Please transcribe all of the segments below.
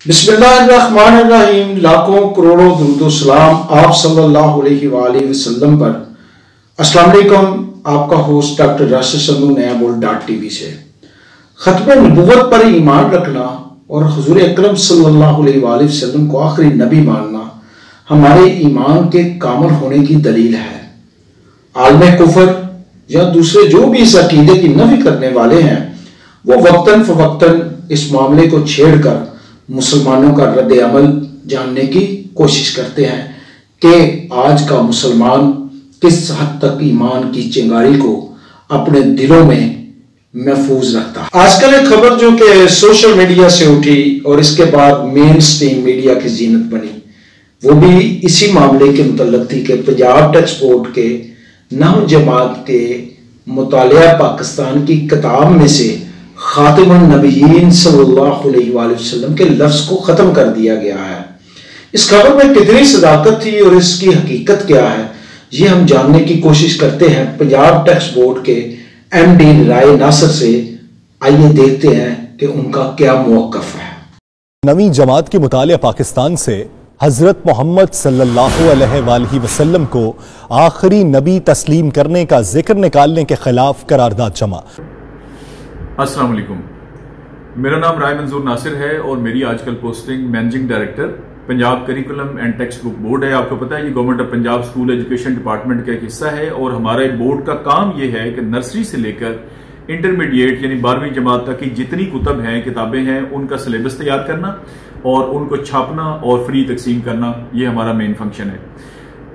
बिस्मिल्लाहिर्रहमानिर्रहीम। लाखों करोड़ों दुरूद सलाम आप सल्लल्लाहु अलैहि वसल्लम पर। अस्सलाम वालेकुम। आपका होस्ट डॉक्टर राशिद संधू नया बोल .tv से। खत्म नबूवत पर ईमान रखना और हुजूर अकरम सल्लल्लाहु अलैहि वसल्लम को आखिरी नबी मानना हमारे ईमान के कामिल होने की दलील है। आलम कुफर या दूसरे जो भी इस अकीदे की नफी करने वाले हैं वो वक्तन फवक्तन इस मामले को छेड़कर मुसलमानों का रद्द अमल जानने की कोशिश करते हैं कि आज का मुसलमान किस हद तक ईमान की चिंगारी को अपने दिलों में महफूज रखता है। आजकल एक खबर जो कि सोशल मीडिया से उठी और इसके बाद मेन स्ट्रीम मीडिया की जीनत बनी, वो भी इसी मामले के मुतल्लिक थी कि पंजाब टेक्स्ट बोर्ड के 9 जमात के मुतालिया पाकिस्तान की किताब में से खातिमुन नबीयीन सल्लल्लाहु अलैहि वसल्लम के लफ्ज को खत्म कर दिया गया है। इस खबर में कितनी सदाकत थी और इसकी हकीकत क्या है, ये हम जानने की कोशिश करते हैं पंजाब टेक्स्ट बोर्ड के MD राय नासिर से। आइए देखते हैं कि उनका क्या मौक़िफ़ है। 9वीं जमात के मुतालिया पाकिस्तान से हजरत मोहम्मद सल्लल्लाहु अलैहि वसल्लम को आखिरी नबी तस्लीम करने का जिक्र निकालने के खिलाफ करारदाद जमा। अस्सलाम वालेकुम, मेरा नाम राय मंजूर नासिर है और मेरी आजकल posting managing director Punjab curriculum and text book board है। आपको पता है ये government of Punjab school education department का एक हिस्सा है और हमारे बोर्ड का काम ये है कि नर्सरी से लेकर इंटरमीडिएट यानी 12वीं जमात तक की जितनी कुतब हैं, किताबें हैं, उनका सिलेबस तैयार करना और उनको छापना और फ्री तकसीम करना, ये हमारा मेन फंक्शन है।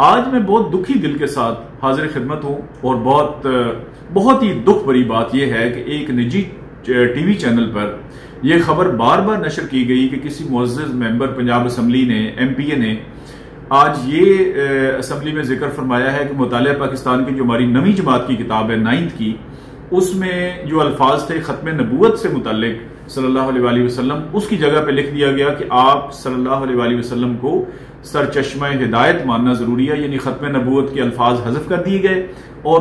आज मैं बहुत दुखी दिल के साथ हाजिर खिदमत हूँ और बहुत ही दुख भरी बात यह है कि एक निजी टीवी चैनल पर यह खबर बार बार नशर की गई कि किसी मुअज़्ज़ज़ मेंबर पंजाब असम्बली ने, MPA ने आज ये असम्बली में जिक्र फरमाया है कि मुतालिया पाकिस्तान की जो हमारी 9वीं जमात की किताब है 9th की, उसमें जो अल्फाज थे खत्म नबूवत से मुतल्लिक सल्लल्लाहु अलैहि वसल्लम, उसकी जगह पे लिख दिया गया कि आप सल्लल्लाहु अलैहि वसल्लम को सरचश्मा हिदायत मानना जरूरी है, यानी खत्म नबूवत के अल्फाज हज़फ कर दिए गए और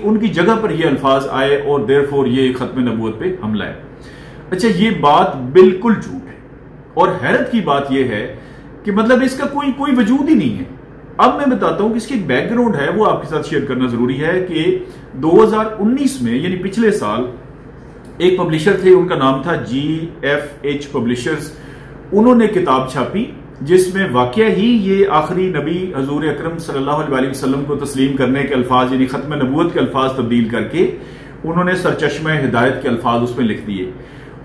उनकी जगह पर ये अल्फाज आए और देयरफॉर ये खत्म नबूवत पे हमला है। अच्छा, ये बात बिल्कुल झूठ है और हैरत की बात यह है कि मतलब इसका कोई वजूद ही नहीं है। अब मैं बताता हूं कि इसकी एक बैकग्राउंड है, वो आपके साथ शेयर करना जरूरी है कि 2019 में यानी पिछले साल एक पब्लिशर थे, उनका नाम था GFH पब्लिशर्स। उन्होंने किताब छापी जिसमें वाकया ही ये आखिरी नबी हजूर अकरम सल्लल्लाहु अलैहि वसल्लम को तस्लीम करने के अल्फाज यानी खत्म नबूवत के अल्फाज तब्दील करके उन्होंने सरचश्मा हिदायत के अल्फाज उसमें लिख दिए।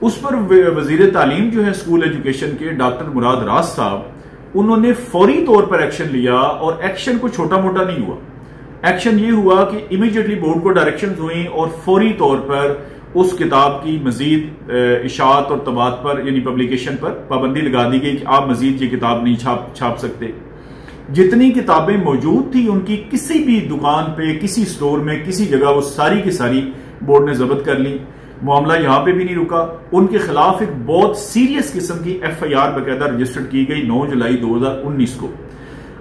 उस पर वजीर तालीम जो है स्कूल एजुकेशन के डॉक्टर मुराद राज साहब, उन्होंने फौरी तौर पर एक्शन लिया और एक्शन को छोटा मोटा नहीं हुआ। एक्शन ये हुआ कि इमीडिएटली बोर्ड को डायरेक्शंस हुई और फौरी तौर पर उस किताब की मजीद इशात और तबात पर यानी पब्लिकेशन पर पाबंदी लगा दी गई कि आप मजीद ये किताब नहीं छाप सकते। जितनी किताबें मौजूद थी उनकी किसी भी दुकान पे, किसी स्टोर में, किसी जगह वो सारी की सारी बोर्ड ने जब्त कर ली। मामला यहां पे भी नहीं रुका, उनके खिलाफ एक बहुत सीरियस किस्म की FIR बाकायदा रजिस्टर्ड की गई 9 जुलाई 2019 को।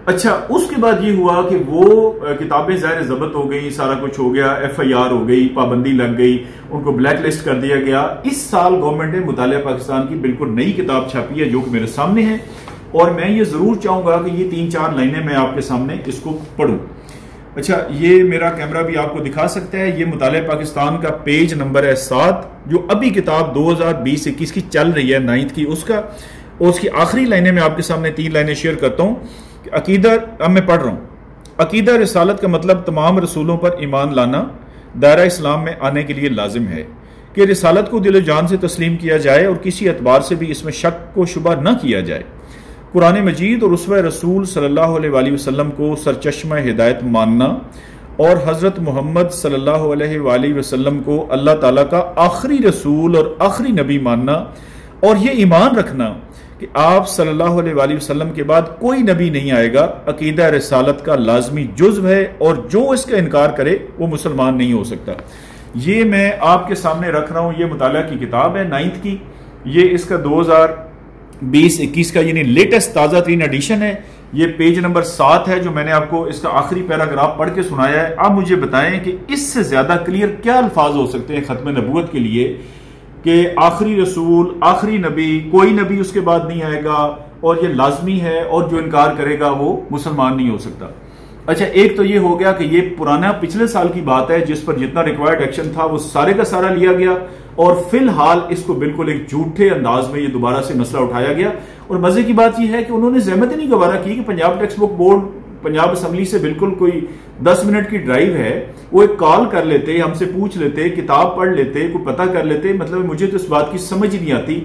अच्छा, उसके बाद ये हुआ कि वो किताबें ज़ाहिर जब्त हो गई, सारा कुछ हो गया, FIR हो गई, पाबंदी लग गई, उनको ब्लैक लिस्ट कर दिया गया। इस साल गवर्नमेंट ने मुतालिया पाकिस्तान की बिल्कुल नई किताब छापी है जो कि मेरे सामने है और मैं ये जरूर चाहूंगा कि ये 3-4 लाइनें मैं आपके सामने इसको पढ़ूं। अच्छा, ये मेरा कैमरा भी आपको दिखा सकता है। ये मुतालिया पाकिस्तान का पेज नंबर है 7, जो अभी किताब 2020-21 की चल रही है 9th की, उसकी आखिरी लाइनें मैं आपके सामने 3 लाइनें शेयर करता हूं। अकीदा, अब मैं पढ़ रहा हूं। अकीदा रिसालत का मतलब तमाम रसूलों पर ईमान लाना दायरा इस्लाम में आने के लिए लाजिम है कि रिसालत को दिल जान से तस्लीम किया जाए और किसी एतबार से भी इसमें शक को शुबा न किया जाए। कुरान मजीद और उसवा रसूल सल्लल्लाहु अलैहि वसल्लम को सरचश्मा हिदायत मानना और हजरत मोहम्मद सल्लल्लाहु अलैहि वसल्लम को अल्लाह ताला का आखिरी रसूल और आखिरी नबी मानना और ये ईमान रखना कि आप सल्लल्लाहु अलैहि वसल्लम के बाद कोई नबी नहीं आएगा, अकीदा रिसालत का लाजमी जुज़्व है और जो इसका इनकार करे वो मुसलमान नहीं हो सकता। ये मैं आपके सामने रख रहा हूं, ये मुताला की किताब है 9th की, ये इसका 2020-21 का यानी लेटेस्ट ताज़ा तरीन एडिशन है। ये पेज नंबर 7 है जो मैंने आपको इसका आखिरी पैराग्राफ पढ़ के सुनाया है। आप मुझे बताएं कि इससे ज्यादा क्लियर क्या अल्फाज हो सकते हैं खत्म नबूवत के लिए कि आखिरी रसूल, आखिरी नबी, कोई नबी उसके बाद नहीं आएगा और ये लाजमी है, और जो इनकार करेगा वो मुसलमान नहीं हो सकता। अच्छा, एक तो ये हो गया कि ये पुराना पिछले साल की बात है जिस पर जितना रिक्वायर्ड एक्शन था वो सारे का सारा लिया गया, और फिलहाल इसको बिल्कुल एक झूठे अंदाज में ये दोबारा से मसला उठाया गया। और मजे की बात यह है कि उन्होंने जहमत ही नहीं गवारा की कि Punjab text book board, Punjab assembly से बिल्कुल कोई 10 मिनट की ड्राइव है, वो एक कॉल कर लेते, हमसे पूछ लेते, किताब पढ़ लेते, कोई पता कर लेते। मतलब मुझे तो इस बात की समझ ही नहीं आती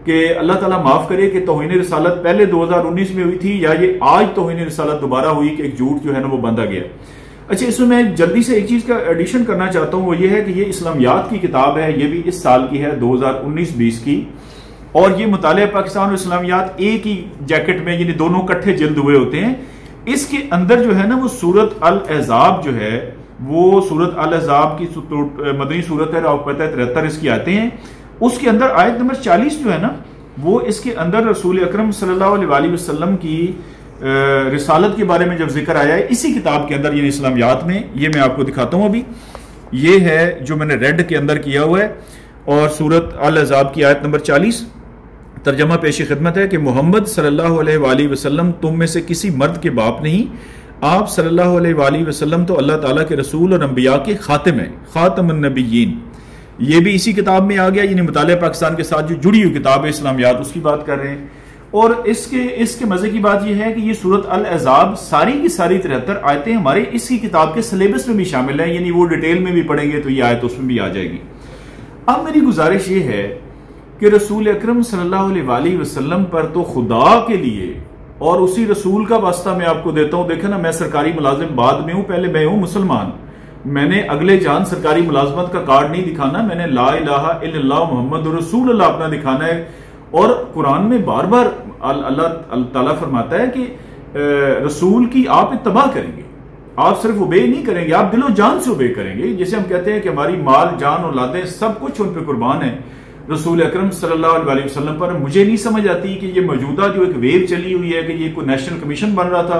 कि अल्लाह ताला माफ करे कि तौहीन रिसालत पहले 2019 में हुई थी या ये आज तौहीन रिसालत दोबारा हुई कि एक झूठ जो है ना वो बांधा गया। अच्छा, इसमें मैं जल्दी से एक चीज का एडिशन करना चाहता हूं, वो ये है कि ये इस्लामियात की किताब है, ये भी इस साल की है 2019-20 की, और ये मुतालिया पाकिस्तान और इस्लामियात एक ही जैकेट में, यानी दोनों इकट्ठे जल्द हुए होते हैं। इसके अंदर जो है ना वो सूरत अल अहज़ाब जो है, वो सूरत अल अहज़ाब की मदनी सूरत है, आपको पता है 73 इसकी आते हैं। उसके अंदर आयत नंबर 40 जो है ना, वो इसके अंदर रसूल अकरम सल्लल्लाहु अलैहि वसल्लम की रिसालत के बारे में जब जिक्र आया है इसी किताब के अंदर, ये इस्लामियात में, ये मैं आपको दिखाता हूं अभी। ये है जो मैंने रेड के अंदर किया हुआ है, और सूरत अल अहज़ाब की आयत नंबर 40, तर्जमा पेशी खिदमत है कि मोहम्मद सल्लल्लाहु अलैहि वसल्लम तुम में से किसी मर्द के बाप नहीं, आप सल्लल्लाहु अलैहि वसल्लम तो अल्लाह ताला के रसूल और अंबिया के खातिम है, खातमुन नबिय्यीन। ये भी इसी किताब में आ गया, यानी मुतालिया पाकिस्तान के साथ जो जुड़ी हुई किताब है इस्लामियात, उसकी बात कर रहे हैं। और इसके मजे की बात यह है कि ये सूरत अल अहज़ाब सारी की सारी 73 आयतें हमारे इसी किताब के सिलेबस में भी शामिल है, यानी वो डिटेल में भी पढ़ेंगे तो ये आयत उसमें भी आ जाएगी। अब मेरी गुजारिश ये है कि रसूल अकरम सल्लल्लाहु अलैहि वसल्लम पर तो खुदा के लिए और उसी रसूल का वास्ता मैं आपको देता हूं। देखे ना, मैं सरकारी मुलाजिम बाद में हूं, पहले मैं हूं मुसलमान। मैंने अगले जान सरकारी मुलाजमत का कार्ड नहीं दिखाना, मैंने ला इलाहा इल्लल्लाह मुहम्मद रसूलुल्लाह अपना दिखाना है। और कुरान में बार बार अल्लाह ताला फरमाता है कि रसूल की आप इत्तबा करेंगे, आप सिर्फ उबे नहीं करेंगे, आप दिलो जान से उबे करेंगे। जैसे हम कहते हैं कि हमारी माल, जान, औलादें सब कुछ उन पर कुर्बान है रसूल अकरम सल्लल्लाहु अलैहि वसल्लम पर। मुझे नहीं समझ आती कि ये मौजूदा जो एक वेव चली हुई है कि ये कोई नेशनल कमीशन बन रहा था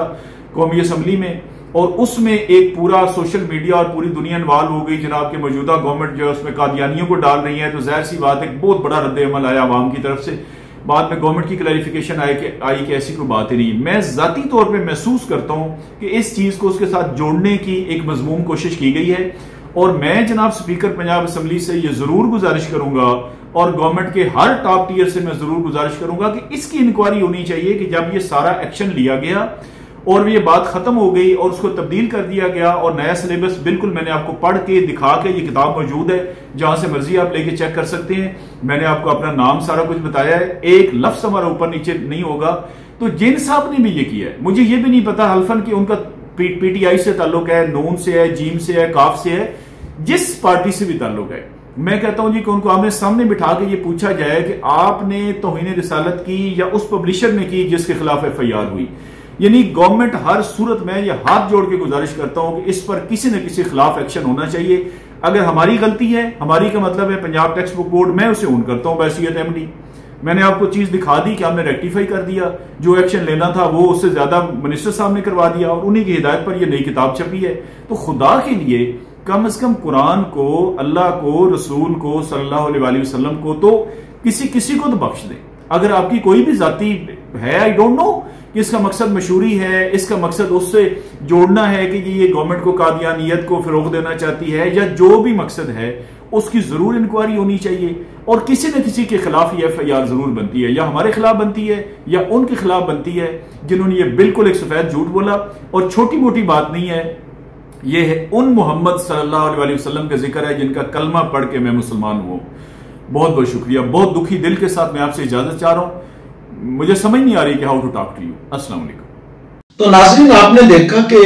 कौमी असम्बली में, और उसमें एक पूरा सोशल मीडिया और पूरी दुनिया इन्वॉल्व हो गई, जनाब के मौजूदा गवर्नमेंट जो है उसमें कादियानियों को डाल रही है, तो जाहिर सी बात है बहुत बड़ा रद्द अमल आया आवाम की तरफ से। बाद में गवर्नमेंट की क्लैरिफिकेशन आई कि ऐसी कोई बात ही नहीं। मैं जाती तौर पे महसूस करता हूं कि इस चीज को उसके साथ जोड़ने की एक मजमूम कोशिश की गई है, और मैं जनाब स्पीकर पंजाब असम्बली से ये जरूर गुजारिश करूंगा और गवर्नमेंट के हर टॉप टीयर से मैं जरूर गुजारिश करूंगा कि इसकी इंक्वायरी होनी चाहिए कि जब ये सारा एक्शन लिया गया और ये बात खत्म हो गई और उसको तब्दील कर दिया गया और नया सिलेबस, बिल्कुल मैंने आपको पढ़ के दिखा के, ये किताब मौजूद है, जहां से मर्जी आप लेके चेक कर सकते हैं। मैंने आपको अपना नाम सारा कुछ बताया है, एक लफ्ज हमारा ऊपर नीचे नहीं होगा। तो जिन साहब ने भी ये किया है, मुझे ये भी नहीं पता हल्फन कि उनका पीटीआई से ताल्लुक है, नून से है, जीम से है, काफ से है, जिस पार्टी से भी ताल्लुक है, मैं कहता हूं जी कि उनको आमने सामने बिठा के ये पूछा जाए कि आपने तौहीन रिसालत की या उस पब्लिशर ने की जिसके खिलाफ एफआईआर हुई। यानी गवर्नमेंट हर सूरत में ये हाथ जोड़ के गुजारिश करता हूं कि इस पर किसी न किसी खिलाफ एक्शन होना चाहिए। अगर हमारी गलती है, हमारी का मतलब है पंजाब टेक्स्ट बुक बोर्ड, मैं उसे ओन करता हूं बैसियत एमडी। मैंने आपको चीज दिखा दी कि हमने रेक्टिफाई कर दिया, जो एक्शन लेना था वो उससे ज्यादा मिनिस्टर साहब ने करवा दिया और उन्हीं की हिदायत पर यह नई किताब छपी है। तो खुदा के लिए कम से कम कुरान को, अल्लाह को, रसूल को सल्लल्लाहु अलैहि वसल्लम को तो किसी को तो बख्श दे। अगर आपकी कोई भी जाती है, आई डोंट नो कि इसका मकसद मशहूरी है, इसका मकसद उससे जोड़ना है कि ये गवर्नमेंट को कादियानियत को फिरोग देना चाहती है, या जो भी मकसद है उसकी जरूर इंक्वायरी होनी चाहिए और किसी न किसी के खिलाफ ये एफआईआर जरूर बनती है, या हमारे खिलाफ बनती है या उनके खिलाफ बनती है जिन्होंने ये बिल्कुल एक सफेद झूठ बोला। और छोटी मोटी बात नहीं है, ये है उन मोहम्मद सल्लल्लाहु अलैहि वसल्लम का जिक्र है जिनका कलमा पढ़ के मैं मुसलमान हुआ। बहुत बहुत शुक्रिया। बहुत दुखी दिल के साथ मैं आपसे इजाजत चाह रहा हूं, मुझे समझ नहीं आ रही कि how to talk to you. अस्सलाम वालेकुम। तो नाज़रीन, आपने देखा कि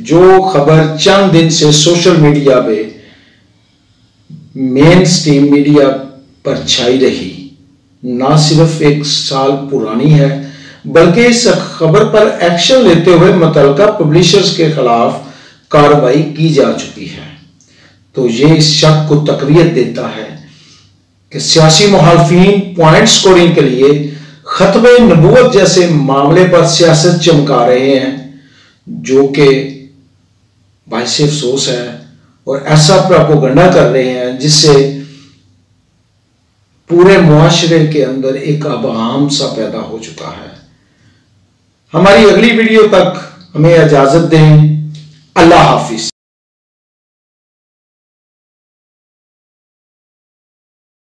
जो खबर चंद दिन से सोशल मीडिया पे, मेन स्ट्रीम मीडिया पर छाई रही, ना सिर्फ एक साल पुरानी है बल्कि इस खबर पर एक्शन लेते हुए मुतल्लिका पब्लिशर्स के खिलाफ कार्रवाई की जा चुकी है। तो ये इस शक को तकवीत देता है कि सियासी मुखालिफिन पॉइंट स्कोरिंग के लिए खत्मे नबूवत जैसे मामले पर सियासत चमका रहे हैं, जो कि बाइस अफसोस है, और ऐसा प्रोपेगेंडा कर रहे हैं जिससे पूरे मुआशरे के अंदर एक अब आम सा पैदा हो चुका है। हमारी अगली वीडियो तक हमें इजाजत दें। अल्लाह हाफिज।